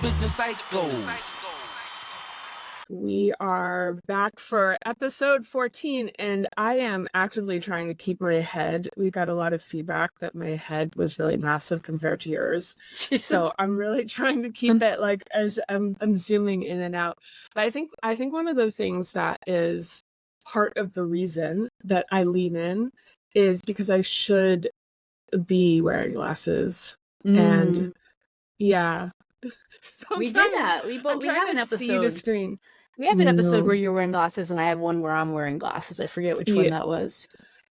business cycles. We are back for episode 14, and I am actively trying to keep my head. We got a lot of feedback that my head was really massive compared to yours. So I'm really trying to keep it like as I'm zooming in and out. But I think one of those things that is part of the reason that I lean in is because I should be wearing glasses. And yeah. So we did that. We have an episode. See the screen. We have an episode where you're wearing glasses, and I have one where I'm wearing glasses. I forget which one that was.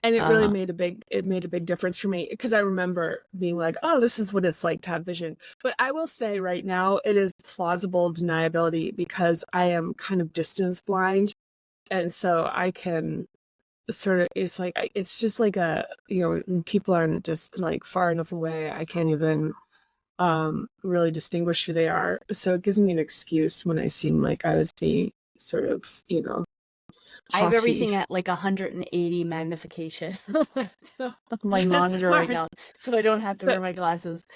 And it really made a big difference for me, because I remember being like, oh, this is what it's like to have vision. But I will say right now, it is plausible deniability because I am kind of distance blind. And so I can sort of, it's just like people aren't just like far enough away. I can't even really distinguish who they are. So it gives me an excuse when I seem like I was being sort of, I have everything at like 180 magnification. So my monitor right now, so I don't have to wear my glasses.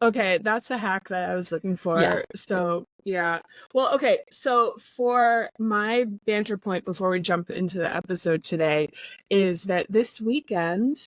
Okay, that's a hack that I was looking for. Yeah. So yeah. Well, okay. So for my banter point before we jump into the episode today is that this weekend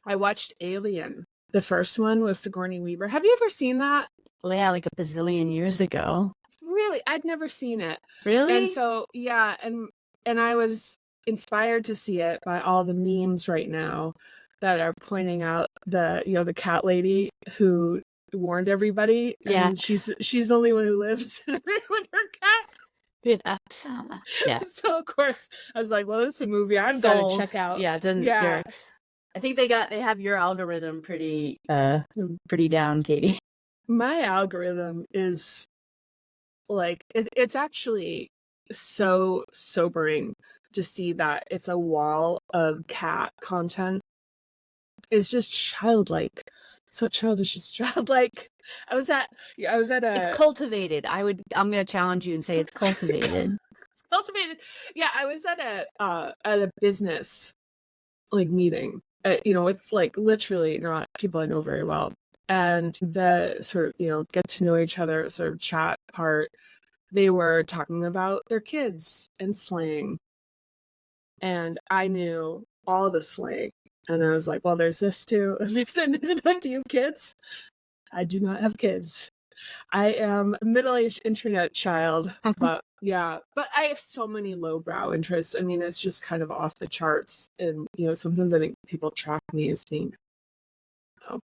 I watched Alien. The first one was Sigourney Weaver. Have you ever seen that? Well, yeah, like a bazillion years ago. Really? I'd never seen it. Really? And so, yeah, and I was inspired to see it by all the memes right now that are pointing out the cat lady who warned everybody. Yeah. And she's the only one who lives with her cat. Yeah. Yeah. So of course I was like, well, this is a movie I'm gonna check out. Yeah, yeah. I think they have your algorithm pretty down, Katie. My algorithm is like it's actually so sobering to see that it's a wall of cat content. It's just childlike. So childish, it's childlike. I was at a It's cultivated. I'm gonna challenge you and say it's cultivated. It's cultivated. Yeah, I was at a business meeting. With literally not people I know very well, and the sort of get to know each other sort of chat part, they were talking about their kids and slang, and I knew all the slang, and I was like, well, there's this too. And they said, do you have kids? I do not have kids. I am a middle-aged internet child, but yeah, but I have so many lowbrow interests. I mean, it's just kind of off the charts. And, sometimes I think people track me as being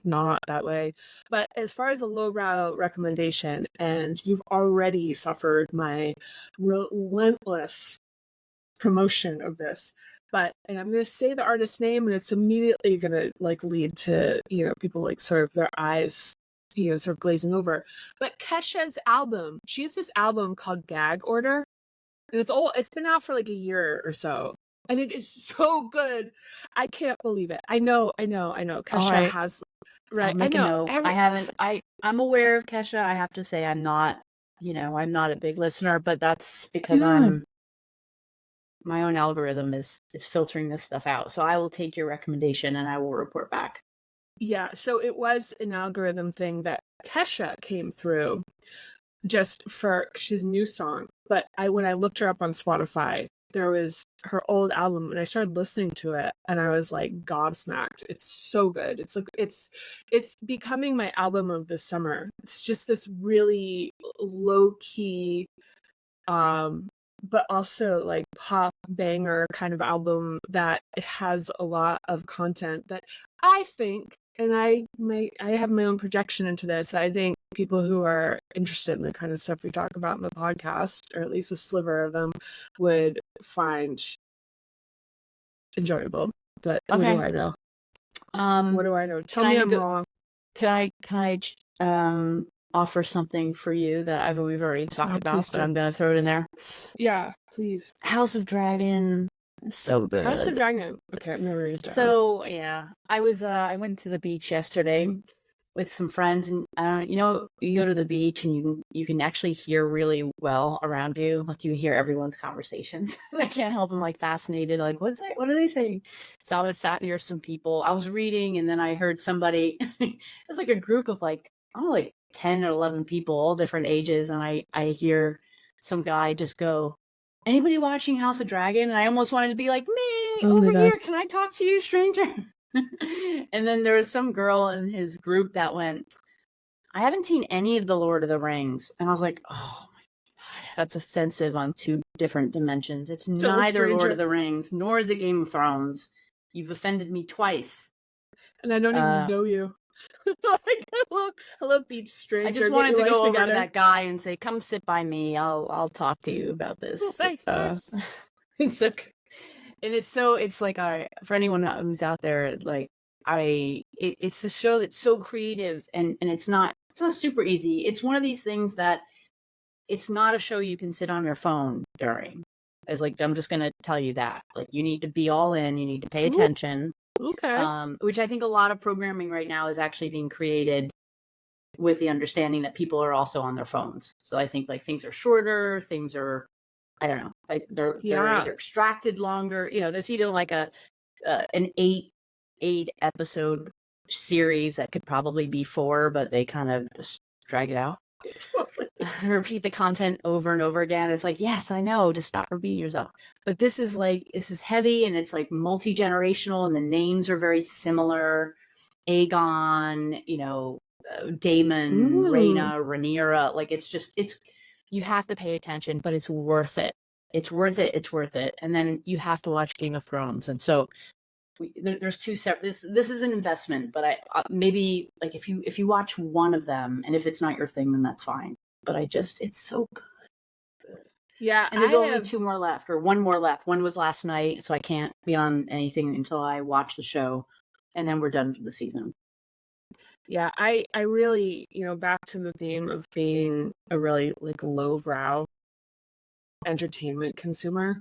not that way. But as far as a lowbrow recommendation, and you've already suffered my relentless promotion of this, and I'm going to say the artist's name, and it's immediately going to lead to, people sort of their eyes sort of glazing over. But Kesha's album, she has this album called Gag Order, and it's been out for like a year or so, and it is so good. I can't believe it. I know Kesha has right. I know. I'm aware of Kesha. I have to say I'm not a big listener, but that's because my own algorithm is filtering this stuff out. So I will take your recommendation and I will report back. Yeah, so it was an algorithm thing that Kesha came through just for she's a new song. But when I looked her up on Spotify, there was her old album, and I started listening to it, and I was like gobsmacked. It's so good. It's becoming my album of the summer. It's just this really low key, but also like pop banger kind of album that has a lot of content that I think. And I have my own projection into this. I think people who are interested in the kind of stuff we talk about in the podcast, or at least a sliver of them, would find enjoyable. But what do I know? What do I know? Tell me I'm wrong. Can I offer something for you that we've already talked about, but I'm gonna throw it in there. Yeah, please. House of Dragon. So good. House of Dragon. Okay, I'm never down. So yeah, I went to the beach yesterday with some friends, and you go to the beach and you can actually hear really well around you. Like you hear everyone's conversations. I can't help. I'm like fascinated. Like what are they saying? So I was sat near some people. I was reading, and then I heard somebody. It was like a group of like don't know, like 10 or 11 people, all different ages, and I hear some guy just go, "Anybody watching House of Dragon?" And I almost wanted to be like, "Me, Oh my over god. here. Can I talk to you, stranger?" And then there was some girl in his group that went, "I haven't seen any of the Lord of the Rings." And I was like, "Oh my god, that's offensive on two different dimensions. It's Tell a neither Lord stranger. of the Rings, nor is it Game of Thrones. You've offended me twice." And I don't even Uh, know you. Like, hello, beach I stranger. just Get wanted your to life go over to together. that guy and say, "Come sit by me. I'll talk to you about this." Life first. It's so, and it's like, for anyone who's out there, like, it's a show that's so creative, and it's not super easy. It's one of these things that it's not a show you can sit on your phone during. It's like, I'm just gonna tell you that, like, you need to be all in. You need to pay Ooh, attention. okay. Which I think a lot of programming right now is actually being created with the understanding that people are also on their phones. So I think, like, things are shorter, things are, I don't know, like they're Yeah. either extracted longer. There's either like an eight episode series that could probably be four, but they kind of just drag it out. Repeat the content over and over again. It's like, yes, I know, just stop repeating yourself. But this is heavy, and it's like multi-generational, and the names are very similar. Aegon, Damon, Ooh. Rhaenyra. Like, it's you have to pay attention, but it's worth it. It's worth it. It's worth it. And then you have to watch Game of Thrones. And so there's two separate. This is an investment, but maybe, like, if you watch one of them, and if it's not your thing, then that's fine. But it's so good. Yeah, And I there's only have. two more left, or one more left. One was last night, so I can't be on anything until I watch the show, and then we're done for the season. Yeah, I really, back to the theme of being a really, like, lowbrow entertainment consumer.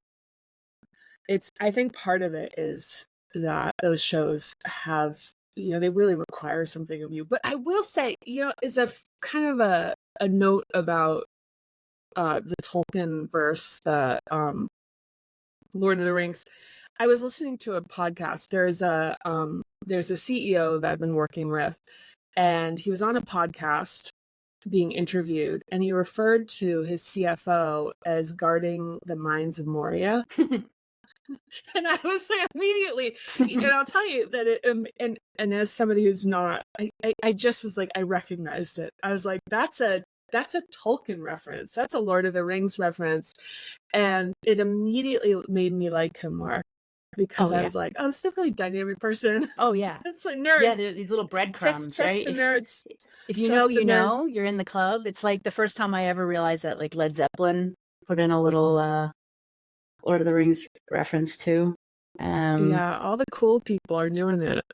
I think part of it is that those shows have, they really require something of you. But I will say, is kind of a note about the Tolkien verse, the Lord of the Rings. I was listening to a podcast. There's a CEO that I've been working with, and he was on a podcast being interviewed, and he referred to his CFO as guarding the mines of Moria. And I was like, immediately, and I'll tell you that and as somebody who's not, I just was like, I recognized it. I was like, that's a Tolkien reference. That's a Lord of the Rings reference. And it immediately made me like him more, because Oh, I yeah. was like, oh, this is a really dynamic person. Oh, yeah. It's like nerd. Yeah, these little breadcrumbs, Trust right? the nerds. If you know, Trust the nerds. you're in the club. It's like the first time I ever realized that, like, Led Zeppelin put in a little Lord of the Rings reference too. Yeah, all the cool people are doing it,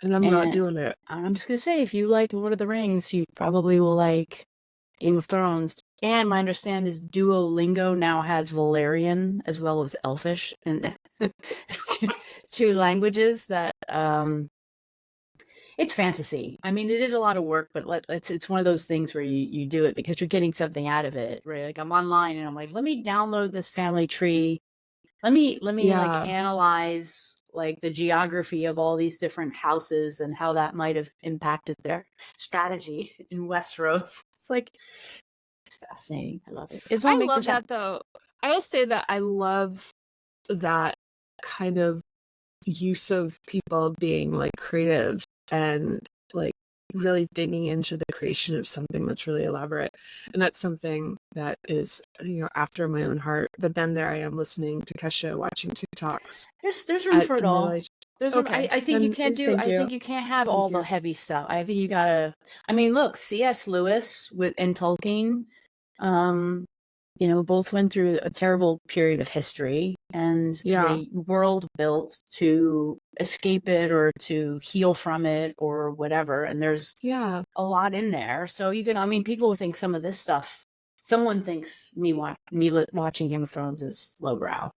and I'm not And doing it. I'm just gonna say, if you like Lord of the Rings, you probably will like Game of Thrones. And my understanding is Duolingo now has Valerian as well as Elfish, and two languages that it's fantasy. I mean, it is a lot of work, but it's one of those things where you do it because you're getting something out of it, right? Like, I'm online and I'm like, let me download this family tree. Let me like Yeah. analyze, like, the geography of all these different houses and how that might have impacted their strategy in Westeros. It's like, it's fascinating. I love it. It's I only love percent. that, though. I will say that I love that kind of use of people being, like, creative and, like, really digging into the creation of something that's really elaborate. And that's something that is, after my own heart. But then there I am listening to Kesha watching TikToks There's room for it at all. middle age. There's room. Okay, I think you then can't do. thank I you. think you can't have Thank all the you. heavy stuff. I think you gotta. I mean, look, C.S. Lewis and Tolkien, um, both went through a terrible period of history, and Yeah. they world built to escape it or to heal from it or whatever. And there's Yeah. a lot in there. So you can. I mean, people think some of this stuff. Someone thinks me watching Game of Thrones is lowbrow.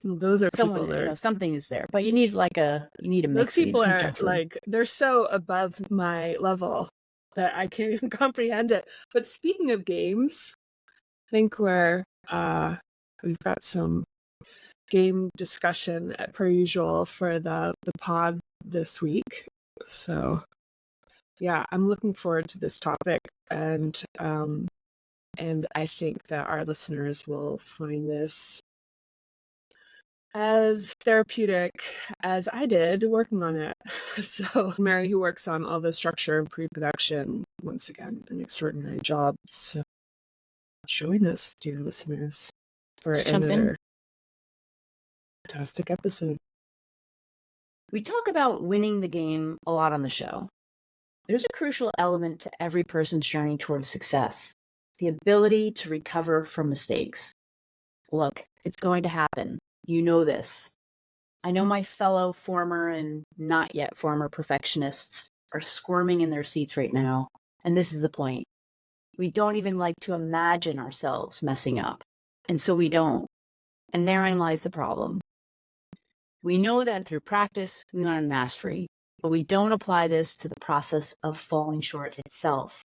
Those are people Someone, that are, something is there, but you need a those mix. You need people some are, junk food. like, they're so above my level that I can't even comprehend it. But speaking of games, I think we've got some game discussion per usual for the pod this week. So Yeah, I'm looking forward to this topic, and I think that our listeners will find this as therapeutic as I did working on it. So, Mary, who works on all the structure and pre-production, once again, an extraordinary job. So, join us, dear listeners, for Let's jump in. another fantastic episode. We talk about winning the game a lot on the show. There's a crucial element to every person's journey towards success: the ability to recover from mistakes. Look, it's going to happen. You know this. I know my fellow former and not yet former perfectionists are squirming in their seats right now, and this is the point. We don't even like to imagine ourselves messing up, and so we don't. And therein lies the problem. We know that through practice, we learn mastery, but we don't apply this to the process of falling short itself.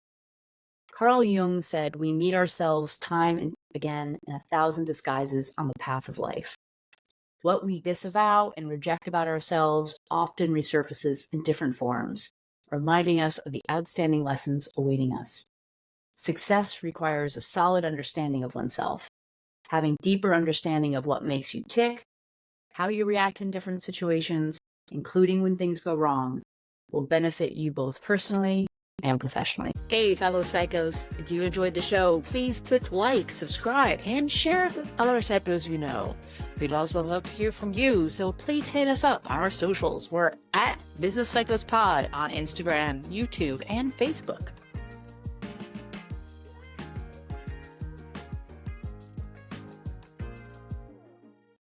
Carl Jung said we meet ourselves time and again in 1,000 disguises on the path of life. What we disavow and reject about ourselves often resurfaces in different forms, reminding us of the outstanding lessons awaiting us. Success requires a solid understanding of oneself. Having deeper understanding of what makes you tick, how you react in different situations, including when things go wrong, will benefit you both personally and professionally. Hey, fellow psychos, if you enjoyed the show, please click like, subscribe, and share it with other psychos you know. We'd also love to hear from you, so please hit us up on our socials. We're at Business Psychos Pod on Instagram, YouTube, and Facebook.